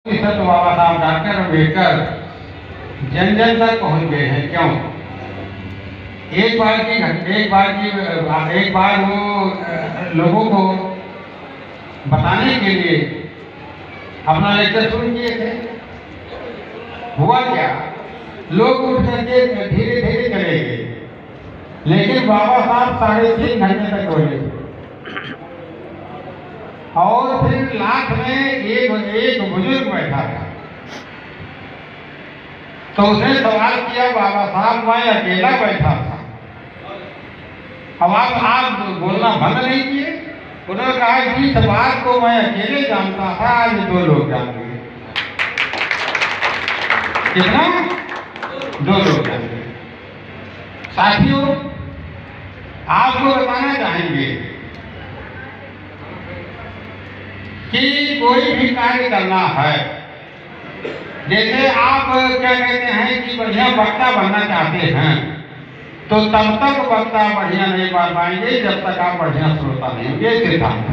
तो बाबा साहब डॉक्टर अम्बेडकर जन जन तक पहुंच गए हैं। क्यों? एक बार वो लोगों को बताने के लिए अपना लेक्चर शुरू किए थे। हुआ क्या, लोग उठ करके धीरे धीरे चले गए, लेकिन बाबा साहब 3.5 घंटे तक बोले। और फिर लास्ट में एक बुजुर्ग बैठा था, तो उसने सवाल किया, बाबा साहब मैं अकेला बैठा था, अब आप बोलना बंद नहीं किए। उन्होंने कहा कि इस बात को मैं अकेले जानता था, आज 2 लोग जान गए। कितना? 2 लोग जान गए। साथियों, आपको बताना चाहेंगे कि कोई भी कार्य करना है, जैसे आप क्या कहते हैं कि बढ़िया वक्ता बनना चाहते हैं, तो तब तक वक्ता बढ़िया नहीं बन पाएंगे जब तक आप बढ़िया श्रोता नहीं होंगे। सिद्धांत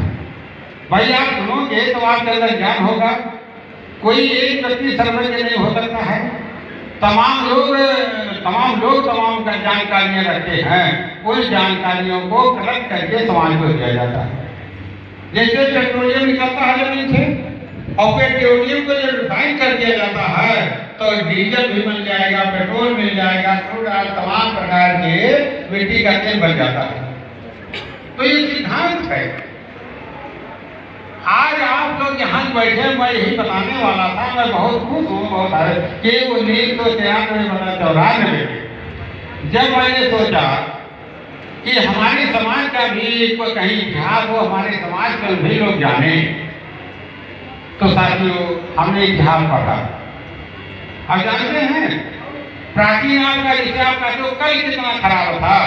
भाई, आप सुनोगे तो आपके अंदर ज्ञान होगा। कोई एक व्यक्ति सर्वज्ञ नहीं हो सकता है। तमाम लोग तमाम जानकारियां रखते हैं, उन जानकारियों को कलेक्ट करके समाज को दिया जाता है। जैसे पेट्रोलियम निकलता है जमीन से, और पेट्रोलियम को जब रिफाइन कर दिया जाता है तो डीजल भी मिल जाएगा, पेट्रोल मिल जाएगा, क्रूड ऑयल, तमाम प्रकार के मिट्टी का तेल बन जाता है। तो ये सिद्धांत है। आज आप लोग यहाँ बैठे, मैं यही बताने वाला था। मैं बहुत खुश हूँ कि 1993 जब मैंने सोचा कि हमारे समाज का भी कहीं इतिहास हो, हमारे समाज को भी लोग जाने, तो साथियों हमने इतिहास पढ़ा। अब जानते हैं प्राचीन आपका, जिसे आपका जो कल कितना खराब था,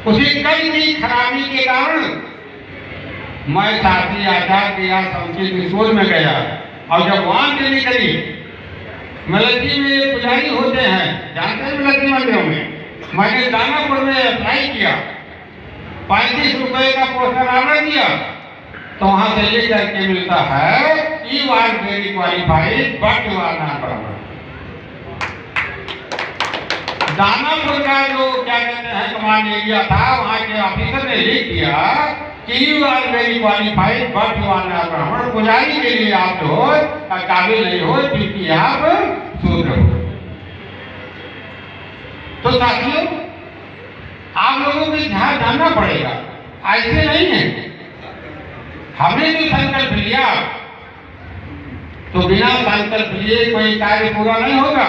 उसी कल की खराबी के कारण मैं शास्त्री आचार्य या संस्कृत स्कूल में गया, और जब वहां से निकली, मलती में पुजारी होते हैं, जानते हैं मलती मंदिरों में, मैंने दानापुर में अप्लाई किया, 35 रुपए का पोस्टर ऑर्डर दिया, तो वहां से ये करके मिलता है, you are very qualified but you are not बराबर। दानापुर का जो क्या कहते हैं कमांड एरिया था, वहां के ऑफिसर ने लिख दिया कि you are very qualified but you are not बराबर। पुजारी के लिए आप जो काबिल नहीं हो, क्योंकि आप शूद्र हो। तो साथियों, आप लोगों को ध्यान जानना पड़ेगा, ऐसे नहीं है। हमने जो संकल्प लिया, तो बिना संकल्प लिए कोई कार्य पूरा नहीं होगा।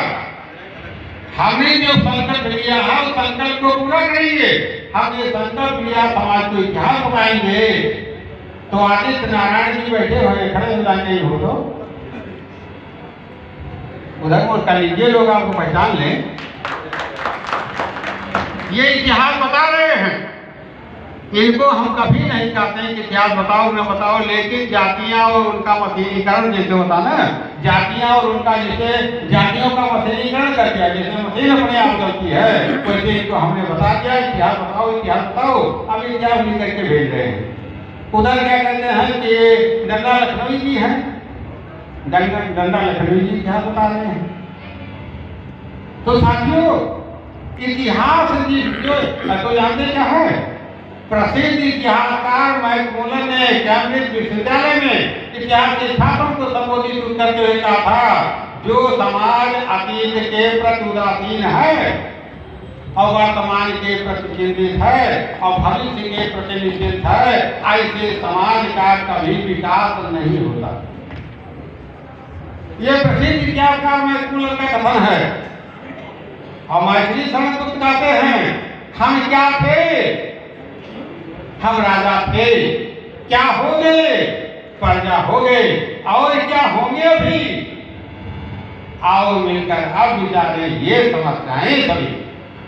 हमने जो संकल्प लिया है, उस संकल्प को पूरा करेंगे। हम ये संकल्प लिया, समाज को इतिहास बनाएंगे, तो आदित्य नारायण जी बैठे हुए खड़े हो जाएंगे हो तो उधर को कर लीजिए, लोग आपको पहचान लें। ये इतिहास बता रहे हैं, इनको हम कभी नहीं कहते हैं कि इतिहास बताओ न बताओ, लेकिन जातियां और उनका मशीनीकरण, जैसे होता ना, जातियां और उनका जैसे जातियों का मशीनीकरण कर दिया, जैसे मशीन अपने आप चलती है, वैसे इनको हमने बता दिया इतिहास बताओ। अब इतिहास लिख करके भेज रहे हैं। उधर क्या कहते हैं कि गंगा लखनवी जी है, गंगा लखनवी जी इतिहास बता रहे हैं। तो साथियों, इतिहास तो जानते क्या है, प्रसिद्ध इतिहासकार मैकमोलन ने कैम्ब्रिज विश्वविद्यालय में इतिहास के छात्रों को संबोधित करते हुए कहा था, जो समाज अतीत के प्रति उदासीन है और वर्तमान के प्रति चिंतित है और भविष्य के प्रति निश्चित है, ऐसे समाज का कभी विकास नहीं होता। ये प्रसिद्ध इतिहासकार मैकमोलन का कथन है। और मैथिली शरण गुप्त कहते हैं, हम क्या थे? हम राजा थे, क्या हो गए? प्रजा हो गए, और क्या होंगे अभी? आओ मिलकर अब विचारें ये समस्याएं सभी।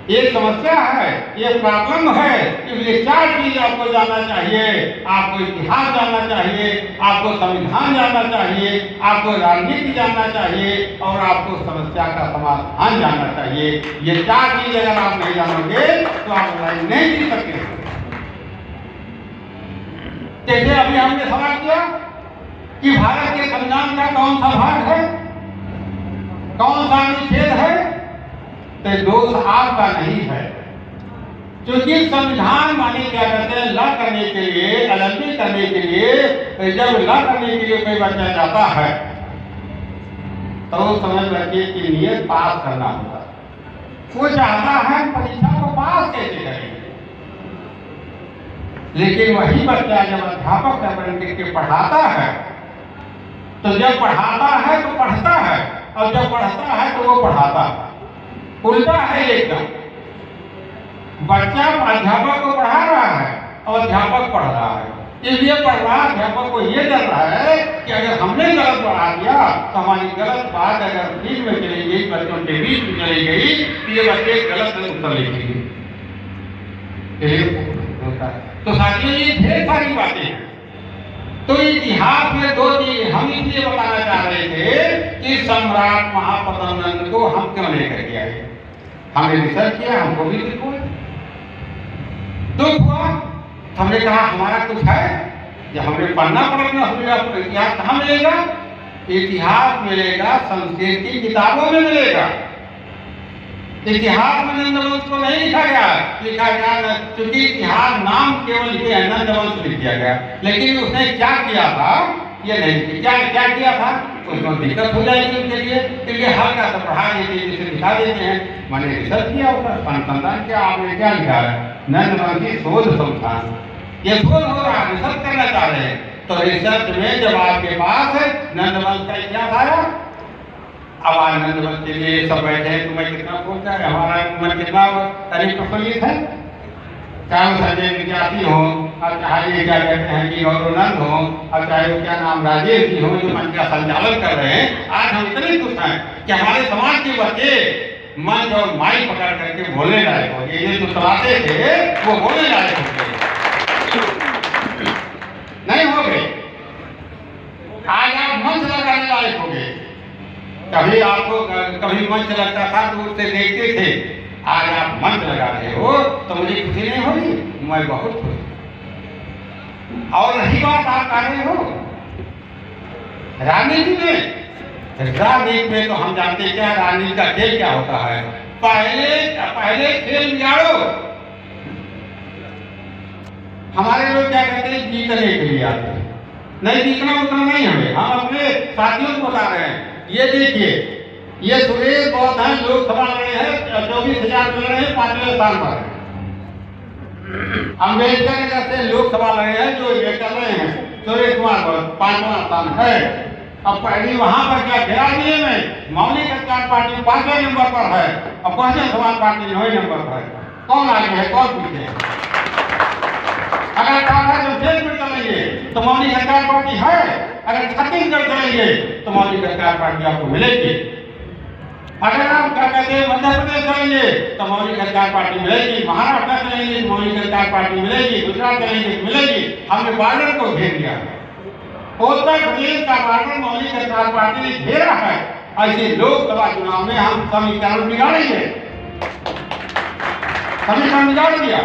ये समस्या है, ये प्रॉब्लम है। इसलिए 4 चीज आपको जानना चाहिए। आपको इतिहास जानना चाहिए, आपको संविधान जानना चाहिए, आपको राजनीति जानना चाहिए, और आपको समस्या का समाधान जानना चाहिए। ये 4 चीज अगर आप नहीं जानोगे तो आप लड़ाई नहीं जीत सकते। जैसे अभी हमने सवाल किया कि भारत के संविधान का कौन सा भाग है, कौन सा अनुच्छेद है, तो दोष आपका नहीं है। क्योंकि संविधान माने क्या कहते हैं, ला करने के लिए, एलएलबी करने के लिए, जब ला करने के लिए कोई बच्चा जाता है तो समझ रखिए कि नियत पास करना होगा। वो चाहता है परीक्षा को पास कैसे करेंगे, लेकिन वही बच्चा जब अध्यापक बन के पढ़ाता है, तो जब पढ़ाता है तो पढ़ता है, और जब पढ़ता है तो वो पढ़ाता है। उल्टा है एकदम, बच्चा अध्यापक को पढ़ा रहा है और अध्यापक पढ़ रहा है। इसलिए पढ़ रहा अध्यापक को ये डर रहा है कि अगर हमने गलत पढ़ा दिया तो हमारी गलत बात अगर बीच में चली गई, बच्चों के बीच में चली गई, तो ये बच्चे गलत उत्तर लिखेंगे। तो साथियों ये ढेर सारी बातें हैं। तो इतिहास में दो चीज हम इसलिए बताना चाह रहे थे कि सम्राट महापद्मनंद को हम क्यों लेकर के आए। हमने रिसर्च किया, हमको भी दुख हुआ, हमने कहा हमारा कुछ है, जब हमने पढ़ना पड़ेगा इतिहास कहाँ मिलेगा, इतिहास मिलेगा संस्कृत की किताबों में मिलेगा। इतिहास में नंदवंश को नहीं लिखा गया, क्योंकि इतिहास नाम केवल ये नंदवंश लिख दिया गया, लेकिन उसने क्या किया था ये नहीं, क्या किया था, उसमें दिक्कत हो जाएगी उनके लिए हल्का सा पढ़ा देते हैं, जिसे दिखा देते हैं। मैंने रिसर्च किया उसका संतान क्या आपने क्या लिखा है, नंदवंश की शोध संस्थान, ये शोध हो रहा है, रिसर्च करना चाह रहे हैं। तो रिसर्च में जब आपके पास नंदवंश का इतिहास आया, अब आज नंदवंश के लिए सब बैठे हैं, तुम्हें कितना सोचता है, हमारा मन कितना तारीफ प्रफुल्लित है, चाहे संजय विद्यार्थी हो, और चाहे क्या कहते हैं कि गौरवनंद हो, और चाहे वो क्या नाम राजेश जी हो जो मंच का संचालन कर रहे हैं। आज हम इतने खुश हैं कि हमारे समाज के बच्चे मंच और माइक पकड़ करके बोलने लायक हो गए। ये जो चलाते थे वो बोलने लायक हो गए, नहीं हो गए। आज आप मंच लगाने लायक हो गए। कभी आपको कभी मंच लगता था तो उससे देखते थे, आज आप मंच लगा रहे हो तो मुझे खुशी नहीं हो रही, मैं बहुत खुश हूं। और रही बात आप कर रहे हो राजनीति में तो हम जानते हैं क्या राजनीति का खेल क्या होता है। पहले खेल बिगाड़ो। हमारे लोग क्या कहते हैं, जीतने के लिए आते हैं, नहीं जीतना उतना नहीं हमें। हम अपने साथियों को बता रहे हैं, ये देखिए ये सुरेश बहुत हैं, लोकसभा लड़े हैं, 24,000 मिल रहे हैं, 5वें स्थान पर है। अम्बेडकर नगर से लोकसभा लड़े हैं, जो ये कर रहे हैं सुरेश कुमार पर 5वां स्थान है। अब पहली वहां पर क्या घेरा जिले में मौलिक अधिकार पार्टी 5वें नंबर पर है, और बहुजन समाज पार्टी 9वें नंबर पर है। कौन आगे है कौन पीछे है? अगर कांग्रेस जमशेदपुर चलेंगे तो मौलिक अधिकार पार्टी है, अगर छत्तीसगढ़ चलेंगे तो मौलिक अधिकार पार्टी आपको मिलेगी। अगर आप क्या कहते हैं मध्य प्रदेश चलेंगे तो मौलिक अधिकार पार्टी मिलेगी, महाराष्ट्र चलेंगे तो मौलिक अधिकार पार्टी मिलेगी, गुजरात चलेंगे तो मिलेगी। हमने बॉर्डर को घेर दिया, उत्तर प्रदेश का बॉर्डर मौलिक अधिकार पार्टी ने घेरा है। ऐसे लोकसभा चुनाव में हम समीकरण बिगाड़ेंगे, समीकरण बिगाड़ दिया।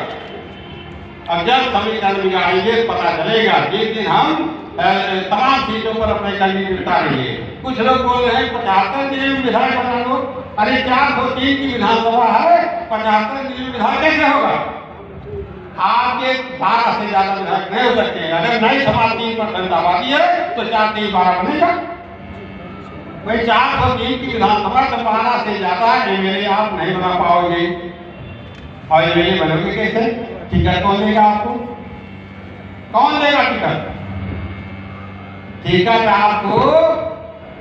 अब जब समीकरण बिगाड़ेंगे पता चलेगा, जिस दिन हम तमाम सीटों पर अपने कैंडिडेट उतारेंगे। कुछ लोग बोल रहे हैं 75 जिले में विधायक बना लो, अरे 403 की विधानसभा है, 75 जिले में विधायक कैसे होगा? आपके 12 से ज्यादा विधायक नहीं हो सकते हैं। अगर नई समाज 3% आबादी है तो 4 3 12 बनेगा। भाई 403 की विधानसभा तो 12 से ज्यादा एमएलए आप नहीं बना पाओगे, और एमएलए बनोगे कैसे? टिकट कौन देगा आपको? कौन देगा टिकट? टिकट आपको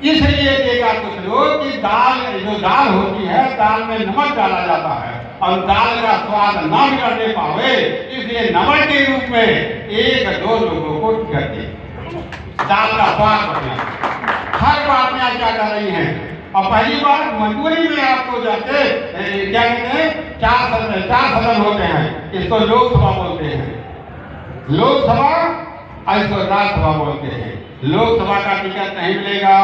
इसलिए देगा कुछ लोग कि जो दाल होती है, दाल में नमक डाला जाता है और दाल का स्वाद न बिगड़ने पावे, इसलिए नमक के रूप में 1-2 लोगों को टिकट दे, दाल का स्वाद बढ़िया। हर बात में आप क्या कर रही हैं? और पहली बात मजबूरी में आपको जाके क्या कहते हैं, 4 सदन होते हैं, इसको लोकसभा बोलते हैं, लोकसभा इसको राज्यसभा बोलते हैं। लोकसभा का टिकट नहीं मिलेगा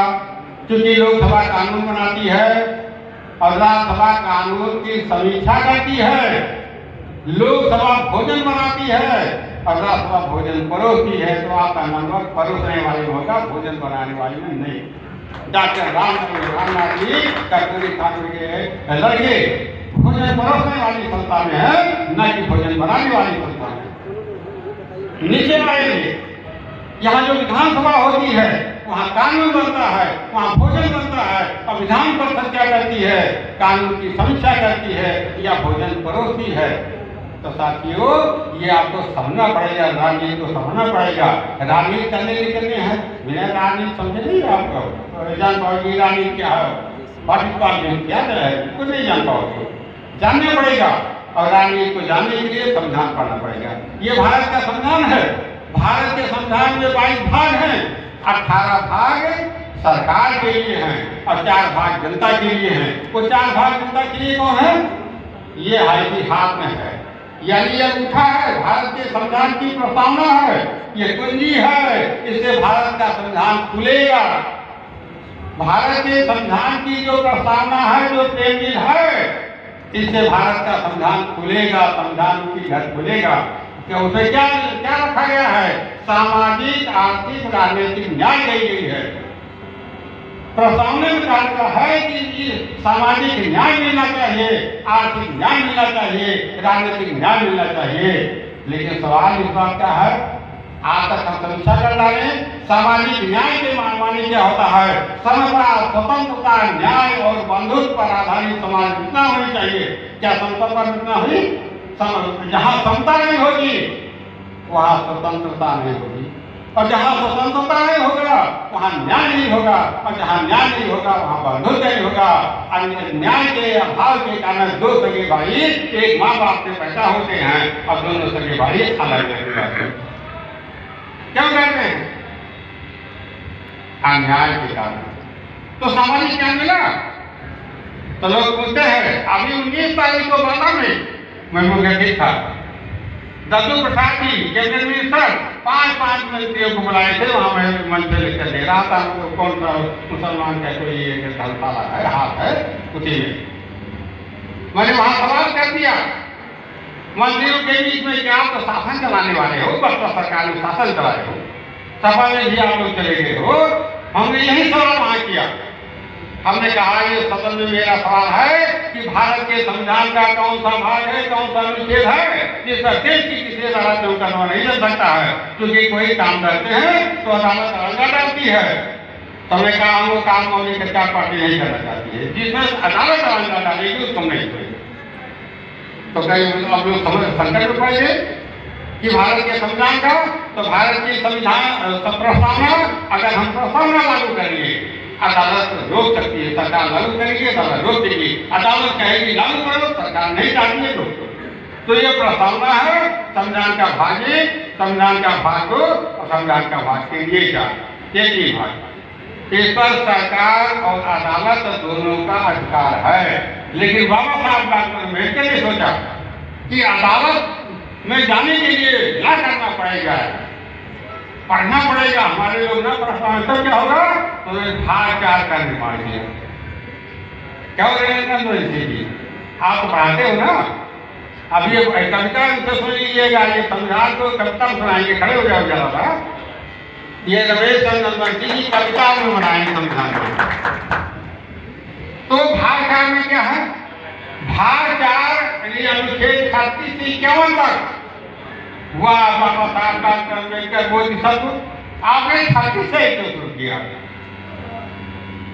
क्योंकि लोकसभा कानून बनाती है और राज्यसभा कानून की समीक्षा करती है। लोकसभा भोजन बनाती है, और रसवा भोजन परोसी है, तो आपका नंबर परोसने वाली होगा, भोजन बनाने वाली में नहीं। डॉक्टर रामनाथ जी कर्पूरी ठाकुर के लड़के भोजन परोसने वाली संस्था में है, न कि भोजन बनाने वाली संस्था में। नीचे आएंगे, यहाँ जो विधानसभा होती है वहाँ कानून बनता है, वहाँ भोजन बनता है, और विधान परिषद क्या करती है? कानून की समीक्षा करती है या भोजन परोसती है। तो साथियों, ये आपको समझना पड़ेगा, राजनीति को समझना पड़ेगा। राजनीति करने निकलने हैं, बिना राजनीति समझे नहीं आपको जान पाओगे राजनीति क्या है, पार्टी क्या है, कुछ नहीं जान पाओगे। जानना पड़ेगा, और राजनीति को जानने के लिए संविधान पढ़ना पड़ेगा। ये भारत का संविधान है। भारत के संविधान में 22 भाग हैं, 18 भाग सरकार के लिए हैं और 4 भाग जनता के लिए हैं। वो 4 भाग जनता के लिए कौन है? ये हाथ में है, यानी ये उठा है, भारत के संविधान की प्रस्तावना है, ये कुंजी है, इससे भारत का संविधान खुलेगा। भारत के संविधान की जो प्रस्तावना है, जो प्रेमदिल है, इससे भारत का संविधान खुलेगा, संविधान की घर खुलेगा। कि उसमें क्या क्या रखा गया है? सामाजिक, आर्थिक, राजनीतिक न्याय दी गई है। प्रस्तावना में कहा है कि सामाजिक न्याय मिलना चाहिए, आर्थिक न्याय मिलना चाहिए, राजनीतिक न्याय मिलना चाहिए। लेकिन सवाल इस बात का है, आज तक हम समीक्षा कर डाले, सामाजिक न्याय के मायने क्या होता है? समता, स्वतंत्रता, न्याय और बंधुत्व पर आधारित समाज जितना होनी चाहिए। क्या समता पर जितना हुई? जहाँ समता नहीं होगी वहाँ स्वतंत्रता नहीं होगी, और जहाँ स्वतंत्रता नहीं होगा वहाँ न्याय नहीं होगा, और जहाँ न्याय नहीं होगा वहाँ बंधुत्व नहीं होगा। न्याय के अभाव के कारण 2 सगे भाई एक माँ बाप से पैदा होते हैं और दोनों सगे भाई अलग अलग रहते हैं। क्यों कहते हैं? अन्याय के कारण। तो सामाजिक न्याय मिला? तो लोग पूछते हैं, अभी 19 तारीख को बाबा में मैं मुझे था, दद्दू प्रसाद जी कैबिनेट मिनिस्टर 5 मंत्रियों को बुलाए थे, वहाँ मैं मंच पे लेकर दे रहा था। कौन सा मुसलमान का कोई धर्मशाला है, हाथ है, उसी में मैंने वहाँ सवाल कर दिया मंत्रियों के बीच में कि आप तो शासन चलाने वाले हो, बसपा सरकार में शासन चलाए हो, सभा में भी आप लोग चले गए हो। हमने यही सवाल वहाँ किया। हमने कहा ये सदन में मेरा सवाल है कि भारत के संविधान का कौन सा भाग है, कौन सा अनुच्छेद है जिसका देश की किसी अदालत में उठा नहीं जा सकता है? क्योंकि कोई काम करते हैं तो अदालत अलगा डालती है। तो हमने कहा हम वो काम मौलिक अधिकार पार्टी नहीं करना चाहती है, जिसमें अदालत अलगा डालेगी उसको नहीं करेगी। तो कहीं अब लोग संकट में पड़ गए कि भारत के संविधान का, तो भारत की संविधान प्रस्तावना अगर हम प्रस्तावना लागू करेंगे अदालत रोक सकती है, सरकार लागू करेगी अदालत रोक देगी, अदालत कहेगी लागू करो, सरकार नहीं चाहती है रोक। तो ये प्रस्तावना है संविधान का भाग 1, संविधान का भाग 2 और संविधान का भाग 3, ये क्या एक ही भाग। इस पर सरकार और अदालत दोनों का अधिकार है। लेकिन बाबा साहब डॉक्टर अम्बेडकर ने सोचा कि अदालत में जाने के लिए क्या करना पड़ेगा, पढ़ना पड़ेगा। हमारे लोग ना पढ़ पाए तो क्या होगा? तो भाग 4 का निर्माण किया। क्या हो रहा है? आप पढ़ाते हो ना, अभी कविता से सुन लीजिएगा, ये संविधान को कविता सुनाएंगे, खड़े हो जाओ जरा सा। ये रमेश चंद्र बनर्जी की कविता में बनाएंगे संविधान को। तो भाग 4 में क्या है? भाग 4 अनुच्छेद 36 से 51 तक। वाह बाबा साहब डॉक्टर अम्बेडकर मोदी सब आपने 36 से क्यों शुरू किया?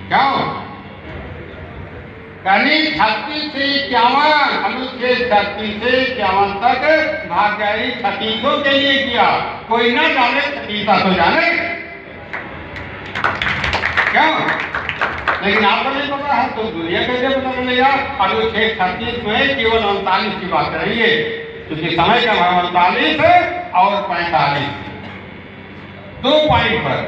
क्यों? यानी 36 से 51, अनुच्छेद 36 से 51 तक भाग 4 छत्तीसों के लिए किया। कोई ना जाने, छत्तीसा तो जाने। क्यों? लेकिन आपको नहीं पता है तो दुनिया कैसे पता चलेगा? अनुच्छेद 36 में केवल 39 की बात करेंगे, क्योंकि समय का 39 और 45 2 पॉइंट पर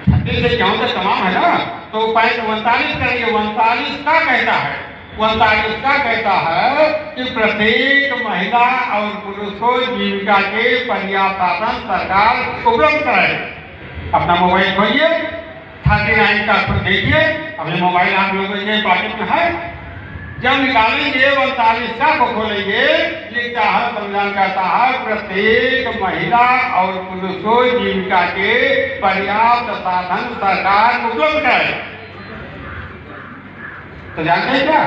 36 से 54 तक तमाम है ना, तो 39 करेंगे। 39 का कहता है, 39 का कहता है कि प्रत्येक महिला और पुरुष को जीविका के पर्याप्त साधन सरकार उपलब्ध कराए। अपना मोबाइल खोलिए, 39 का देखिए, अपने मोबाइल आप लोगों के पॉकेट में है, जब निकालेंगे 49 को खोलेंगे, लिखता है संविधान कहता है प्रत्येक महिला और पुरुष को जीविका के पर्याप्त साधन सरकार उपलब्ध कराए। तो जानते हैं क्या,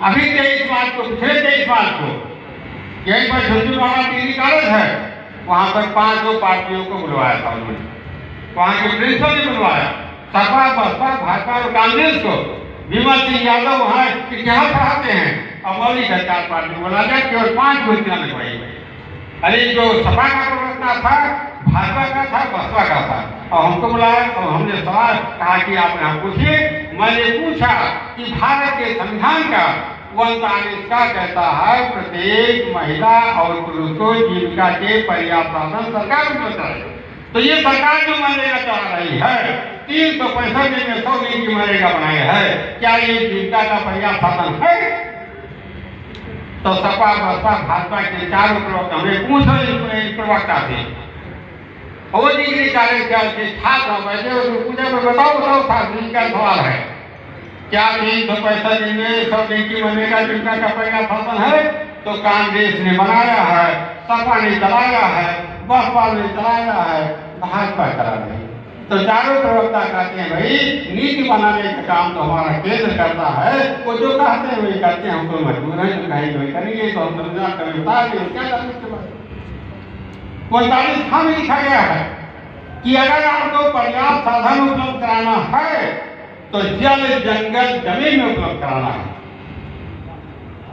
अभी 23 मार्च को, पिछले 23 मार्च को यहीं पर झुंझुनवाड़ा डिग्री कॉलेज है, वहां पर 5 पार्टियों को बुलवाया था उन्होंने, वहां के प्रिंसिपल ने बुलवाया, सपा बसपा भाजपा और कांग्रेस को। विमल सिंह यादव वहाँ इतिहास पढ़ाते हैं और मौली का 4 पार्टी बोला जाए, केवल 5 कुर्सियां लगवाई। अरे जो सपा का प्रवक्ता था, भाजपा का था, बसपा का था, और हमको बुलाया और हमने सवाल कहा कि आप यहाँ पूछिए। मैंने पूछा कि भारत के संविधान का 49 का कहता है प्रत्येक महिला और पुरुष को जीविका के पर्याप्त साधन सरकार उपलब्ध कराए। तो ये सरकार जो मनरेगा चला रही है, 365 दिन में 100 दिन की मनरेगा बनाई है, क्या ये जीविका का पर्याप्त साधन है? तो सपा बसपा भाजपा के 4 प्रवक्ता हमें पूछ प्रवक्ता थे, वो डिग्री कॉलेज के छात्र बैठे पूछे बताओ छात्र का सवाल है, क्या 365 दिन में 100 दिन की मनरेगा जीविका का पर्याप्त साधन है? तो कांग्रेस ने बनाया है, सपा ने चलाया है, बसपा ने चलाया है, भाजपा करा रही। तो चारों प्रवक्ता कहते हैं भाई नीति बनाने का काम तो हमारा केंद्र करता है, वो जो कहते हैं वही करते हैं, हम तो मजबूर हैं, जो कहेंगे वही करेंगे। तो हम समझा करें बता दें क्या करें इसके बाद। 49 में लिखा गया है कि अगर आपको पर्याप्त साधन उपलब्ध कराना है तो जल जंगल जमीन में उपलब्ध कराना है।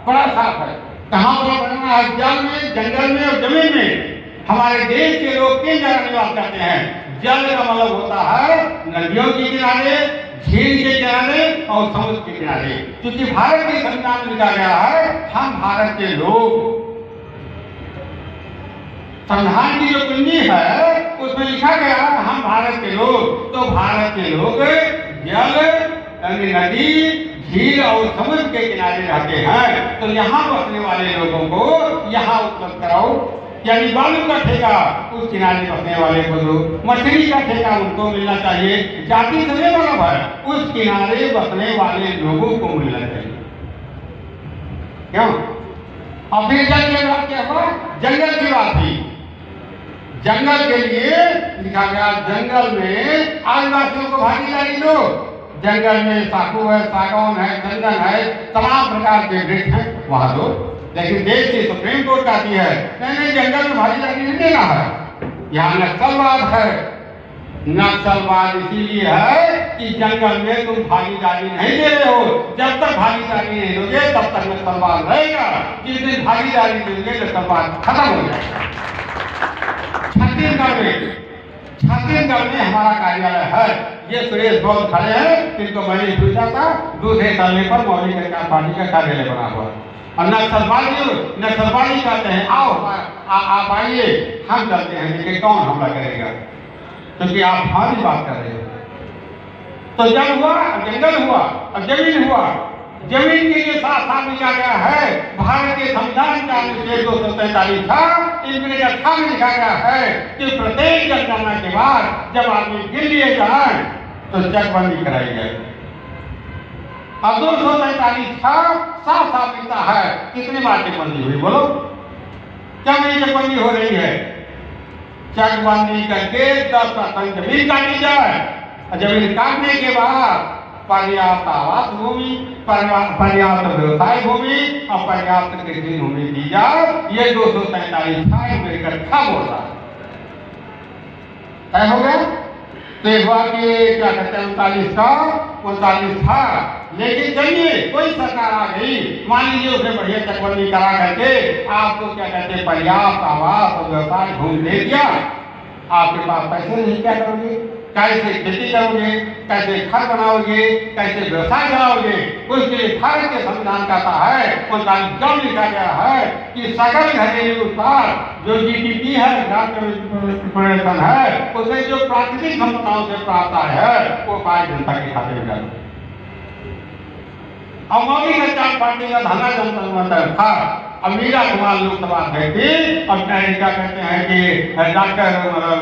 बड़ा साफ है, कहाँ उपलब्ध कराना है? जल में, जंगल में और जमीन में। हमारे देश के लोग 3 जगह निवास करते हैं। जल का मतलब होता है नदियों के किनारे, झील के किनारे और समुद्र के किनारे। क्योंकि भारत के संविधान में लिखा गया है हम भारत के लोग, संविधान की जो कुंजी है उसमें लिखा गया है हम भारत के लोग। तो भारत के लोग जल, नदी, झील और समुद्र के किनारे रहते हैं। तो यहाँ बसने वाले लोगों को यहाँ उपलब्ध कराओ, यानी बालू का ठेका उस किनारे बसने वाले को दो, मछली का ठेका उनको मिलना चाहिए। जाति से मतलब है उस किनारे बसने वाले लोगों को मिलना चाहिए। क्यों? और फिर जल के बाद क्या हुआ? जंगल की बात थी। जंगल के लिए लिखा गया जंगल में आदिवासियों को भागीदारी दो। जंगल में साखू है, सागौन है, चंदन है, तमाम प्रकार के वृक्ष हैं, वहां दो। लेकिन देश की सुप्रीम कोर्ट कहती है नहीं जंगल में भागीदारी नहीं देना है। यहाँ नक्सलवाद है। नक्सलवाद इसीलिए है कि जंगल में तुम भागीदारी नहीं दे रहे हो। जब तक भागीदारी नहीं दोगे तब तक नक्सलवाद रहेगा। जिस दिन भागीदारी देंगे नक्सलवाद खत्म हो जाएगा। छत्तीसगढ़ में हमारा कार्यालय है। ये सुरेश गौर खड़े हैं, इनको मैंने पूछा था, दूसरे तल्ले पर मौलिक अधिकार पार्टी का कार्यालय बना हुआ है। और नक्सलवादी कहते हैं आओ आप आइए, हम चलते हैं, लेकिन कौन हमला करेगा? क्योंकि आप हमारी बात कर रहे हो। तो जल हुआ, जंगल हुआ और जमीन हुआ। जमीन के लिए साफ लिखा गया है भारत के संविधान का अनुच्छेद 243 था, इसमें 18 में लिखा गया है कि प्रत्येक जनगणना के बाद जब आदमी गिन लिए जाए तो चकबंदी कराई जाए। अब 243 था, साफ लिखता है कितनी बार चकबंदी हुई बोलो? क्या नहीं चकबंदी हो रही है? चकबंदी करके 10% जमीन काटी जाए, जमीन काटने के बाद पर्याप्त आवास भूमि, पर्याप्त व्यवसाय भूमि और पर्याप्त कृषि भूमि दी जाए। ये 243 था, मिलकर था बोल रहा तय हो गया। तो एक बार के क्या कहते हैं 39 था। लेकिन चलिए कोई सरकार आ गई, मान लीजिए उसे बढ़िया चकबंदी करा करके आपको क्या कहते हैं पर्याप्त आवास और व्यवसाय भूमि दे दिया। आपके पास पैसे नहीं, क्या करोगे? कैसे खेती करोगे? कैसे घर बनाओगे? कैसे व्यवसाय चलाओगे? उसके लिए भारत के संविधान कहता है 49 लिखा गया है कि सकल घरेलू उत्पाद जो जीडीपी है, प्रदर्शन है, उसमें जो प्राकृतिक संपदाओं से प्राप्त आय है वो पाई जनता के खाते में डालो। और मोदी सरकार पार्टी का धना जनता था। अब मीरा कुमार लोकसभा अध्यक्ष थी और क्या कहते हैं कि डॉक्टर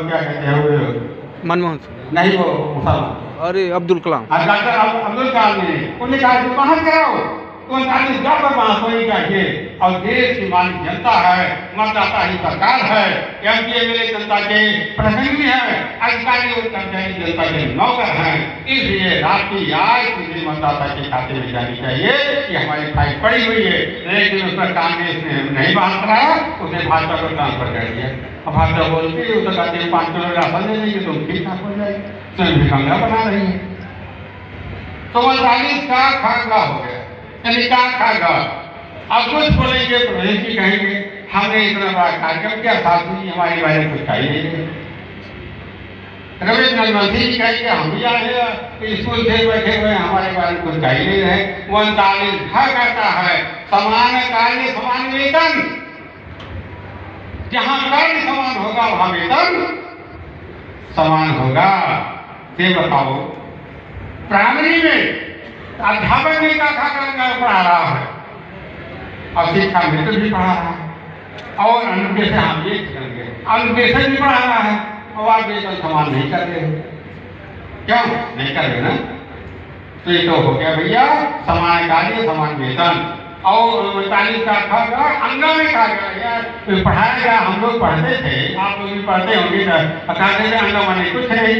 क्या कहते हैं मनमोहन सिंह नहीं, वो मुसलमान, अरे अब्दुल कलाम, डॉक्टर अब्दुल कलाम ने उन्हें कहा कि बाहर कराओ 39 पर पास होनी चाहिए। और देश की मालिक जनता है, मतदाता ही सरकार है, एमपी एमएलए जनता के प्रतिनिधि है, अधिकारी और कर्मचारी जनता के नौकर हैं। इसलिए राशि आय सीधे मतदाता के खाते में जानी चाहिए। कि हमारी फाइल पड़ी हुई है, लेकिन उस पर कांग्रेस ने नहीं बात कराया, उसने भाजपा को ट्रांसफर कर दिया। अब भाजपा बोलती है तो कहते हैं 5 किलो राशन दे देंगे तो ठीक ठाक हो जाएगी, तो भिखंगा बना रही है। तो 39 का खागा हो गया, यानी खागा। अब कुछ बोलेंगे प्रदेश जी कहेंगे हमने इतना बड़ा कार्यक्रम किया, साथी हमारे बारे में कुछ चाहिए नहीं। रमेश नंदी जी कहेंगे हम भी आए हैं स्कूल से बैठे हुए हमारे बारे में कुछ चाहिए नहीं है। 39 कहता है समान कार्य समान वेतन, जहां कार्य समान होगा वहां वेतन समान होगा। ये बताओ प्राइमरी में अध्यापक ने का पढ़ा रहा है और शिक्षा मित्र भी पढ़ा रहा है और अनुदेश हम ये करेंगे अनुदेश भी पढ़ा रहा है और आप वेतन समान नहीं कर रहे, क्यों नहीं कर रहे ना? तो ये तो हो गया भैया समान कार्य समान वेतन। और 39 का खागा अंगा में कहा गया तो पढ़ाया गया, हम लोग पढ़ते थे, आप लोग भी पढ़ते होंगे ना, कहते थे अंगा माने कुछ नहीं।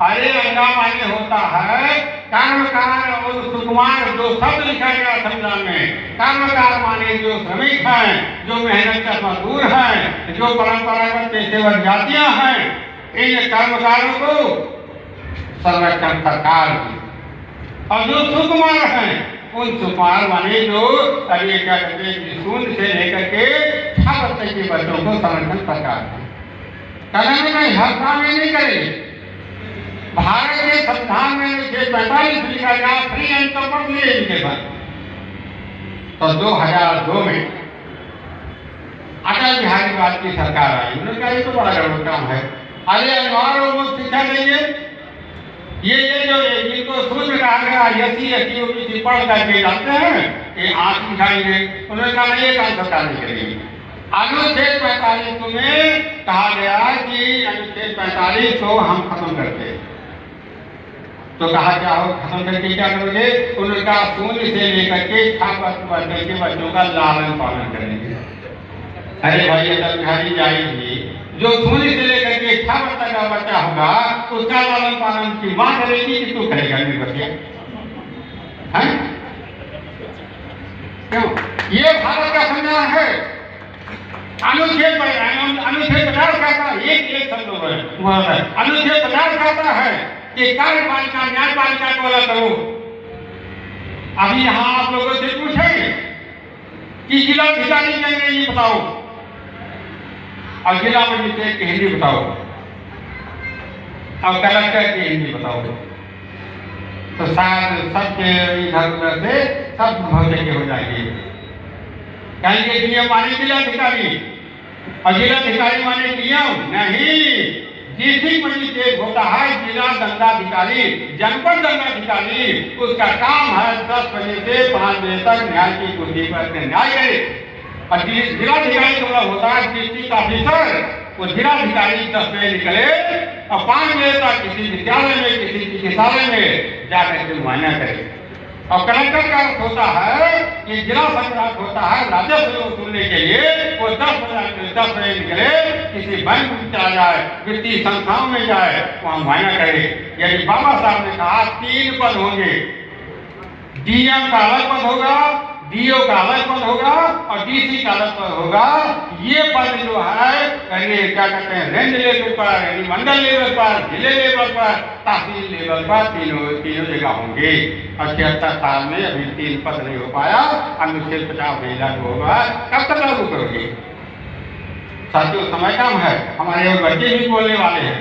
अरे अंगा माने होता है कर्मकार और सुकुमार, जो शब्द लिखा गया संविधान में। कर्मकार माने जो श्रमिक हैं, जो मेहनत का मजदूर हैं, जो परंपरागत पेशेवर जातियां हैं, इन कर्मकारों को संरक्षण सरकार की। और जो सुकुमार हैं उन सुकुमार माने जो अभी क्या कहते हैं शून्य से लेकर के 6 वर्ष तक के बच्चों को संरक्षण सरकार की। करने में हर काम में नहीं करेंगे। भारत के संविधान में 45 लिखा गया फ्री एंड कंपल्सरी एजुकेशन। तो 2002 में अटल बिहारी वाजपेयी सरकार आई, उन्होंने कहा ये तो बड़ा गड़बड़ काम है, अरे अनिवार्य और मुफ्त शिक्षा देंगे। ये जो जिनको सूत्र कहा गया एससी एसटी ओबीसी पढ़ करके जाते हैं ये आंख दिखाएंगे, उन्होंने कहा नहीं ये काम सरकार नहीं करेगी। अनुच्छेद 45 में कहा गया कि अनुच्छेद 45 को हम खत्म करते हैं। तो कहा क्या हो खत्म करके क्या करोगे? उनका शून्य से लेकर के 6 वर्ष के बच्चों का लालन पालन करेंगे। अरे भाई अटल बिहारी जाएगी, जो शून्य से लेकर के 6 वर्ष तक का बच्चा होगा उसका लालन पालन की मां करेगी कि तू करेगा मेरे बच्चे? क्यों? ये भारत का संविधान है। अनुच्छेद 50 कहता है एक अनुच्छेद 50 कहता है कि कार्यपालिका न्यायपालिका को अलग करो। अभी यहाँ आप लोगों से पूछेंगे कि जिलाधिकारी के अंग्रेजी बताओ और जिला मजिस्ट्रेट की हिंदी बताओ और कलेक्टर की हिंदी बताओ, तो शायद सबके इधर उधर से सब भौतिक हो जाएंगे। कहेंगे डीएम माने जिलाधिकारी और जिलाधिकारी माने डीएम नहीं। डिस्ट्रिक्ट मजिस्ट्रेट होता है जिला दंडाधिकारी, जनपद दंडाधिकारी। उसका काम है 10 बजे से 5 बजे तक न्याय की कुर्सी पर न्याय करे। और जिलाधिकारी का मतलब होता है डिस्ट्रिक्ट ऑफिसर। वो जिलाधिकारी 10 बजे निकले और 5 बजे तक किसी विद्यालय में किसी चिकित्सालय में जाकर के मुआयना करे। और कलेक्टर का अर्थ होता है कि जिला संचालक होता है राजस्व वसूलने के लिए। वो 10 बजे निकले किसी बैंक में चला जाए, वित्तीय संस्थाओं में जाए, वहाँ मुआयना करे। यदि बाबा साहब ने कहा 3 पद होंगे, डीएम का अलग पद होगा, डीओ का अलग पद होगा और डीसी का अलग पद होगा। ये पद जो है क्या कहते हैं रेंज लेवल पर, यानी मंडल लेवल पर, जिले लेवल पर, तहसील लेवल पर तीनों जगह होंगे। और 76 साल में अभी 3 पद नहीं हो पाया। अनुच्छेद 50 नहीं लागू होगा, कब तक लागू करोगे? साथियों समय कम है, हमारे बच्चे भी बोलने वाले हैं,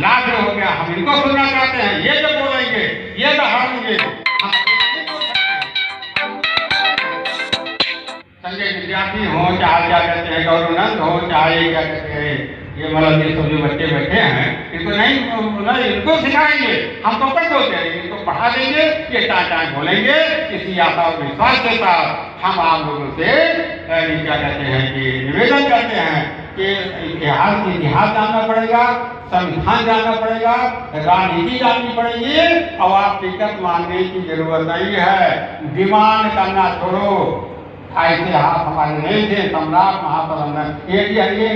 लाभ हो गया, हम इनको सुनना चाहते हैं। ये जो बोलेंगे ये दोहराएंगे। संजय विद्यार्थी हो चाहे क्या कहते हैं गौरवनंद हो चाहे क्या कहते हैं ये मतलब ये सब जो बच्चे बैठे हैं इनको नहीं इनको सिखाएंगे। हम तो तक बोलते हैं इनको पढ़ा देंगे, ये टाटा बोलेंगे। इसी आशा और विश्वास के साथ हम आप लोगों से क्या कहते हैं कि निवेदन करते हैं कि इतिहास जानना पड़ेगा, संविधान जानना पड़ेगा, राजनीति जाननी पड़ेगी, और आप टिकट मांगने की जरूरत नहीं है। डिमांड करना छोड़ो। ऐसे हाथ हमारे नहीं थे सम्राट महाप्रबंधन। ये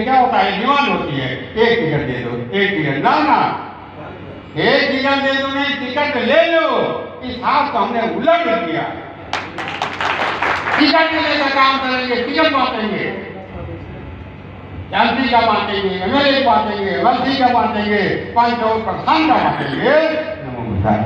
क्या होता है, डिमांड होती है, एक टिकट दे दो, एक टिकट ना, एक टिकट दे दो नहीं, टिकट ले लो। इस हाथ को हमने उलट किया। टिकट लेकर काम करेंगे, टिकट बांटेंगे, एमपी का बांटेंगे, एमएलए बांटेंगे, मंत्री का बांटेंगे, पंच और प्रधान का बांटेंगे। नमो बुद्धाय।